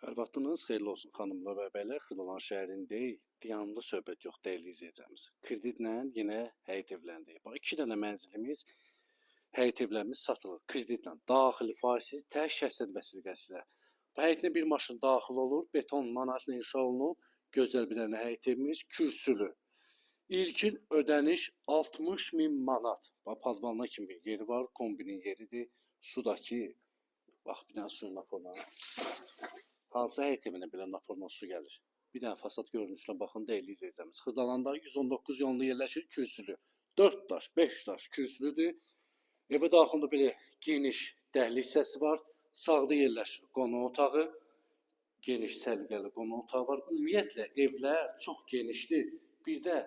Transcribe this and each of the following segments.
Hər vaxtınız xeyirli olsun xanımlar və bəylər. Xırdalan şəhərindəyik. Dayanlı söhbət yox, dəyərli izləyəcəyimiz. Kreditlə yenə həyət evlərindəyik. Bax, 2 dənə mənzilimiz, həyət evlərimiz satılır kreditlə. Daxili faizsiz tək şəxsiyyət vəsiqəsi ilə. Bu həyətinə bir maşın daxil olur, beton manatla inşa olunub. Gözəl bir dənə həyət evimiz, kürsülü. İlkin ödəniş 60.000 manat. Bax, padvalına kimi yeri var, kombinin yeridir. Sudakı, bax, bir dənə suyun naporuna. Hansı həyət evinə belə naporla su gəlir? Bir dənə fasad görünüşünə baxın, dəyərli izləyəcəyimiz. Xırdalanda 119 yolunda yerləşir, kürsülü. 4 daş, 5 daş kürsülüdür. Evə daxilində belə geniş dəhliz hissəsi var. Sağda yerləşir qonaq otağı. Geniş, səliqəli qonaq otağı var. Ümumiyyətlə, evlər çox genişdir. Bir də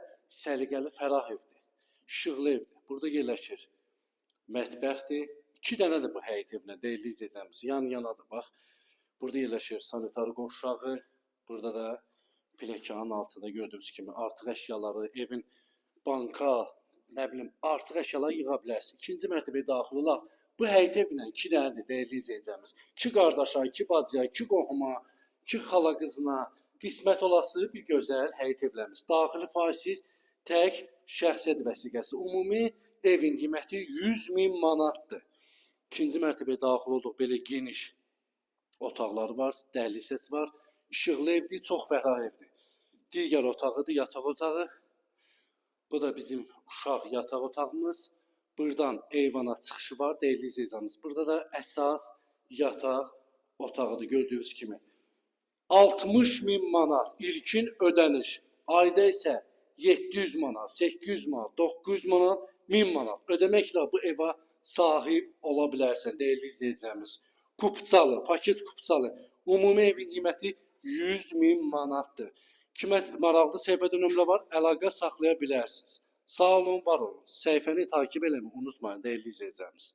səliqəli, fərah evdir. İşıqlı evdir. Burada yerləşir mətbəxdir. 2 dənədir bu həyət evinə, dəyərli izləyəcəyimiz. Yan-yanadır, bax. Burada yerləşir sanitar qovşağı. Burada da pilləkənin altında gördüyünüz kimi artıq əşyaları, evin banka, nə bilim, artıq əşyaları yığa bilərsiniz. İkinci mərtəbəyə daxil olaq. Bu həyət evinə 2 dənədir, dəyərli izləyəcəyimiz. 2 qardaşa, 2 bacıya, 2 qohuma, 2 xala qızına qismət olası bir gözəl həyət evlərimiz. Daxili faizsiz tək şəxsiyyət vəsiqəsi. Ümumi evin qiyməti 100.000 manatdır. İkinci mərtəbəyə daxil olduq, belə geniş otaqları var, dəhliz hissəsi var. İşıqlı evdir, çox fərah evdir. Digər otağıdır, yataq otağı. Bu da bizim uşaq yataq otağımız. Buradan eyvana çıxışı var, dəyərli izləyəcəyimiz. Burada da əsas yataq otağıdır, gördüyünüz kimi. 60.000 manat ilkin ödəniş. Ayda isə 700 manat, 800 manat, 900 manat, 1000 manat. Ödəməklə bu eva sahib ola bilərsən, dəyərli izləyəcəyimiz. Kupçalı, paket kupçalı. Ümumi evin qiyməti 100.000 manatdır. Kimə maraqlı səhifədə nömrə var, əlaqə saxlaya bilərsiniz. Sağ olun, var olun. Səhifəni takib eləməyi unutmayın, dəyərli izləyəcəyimiz.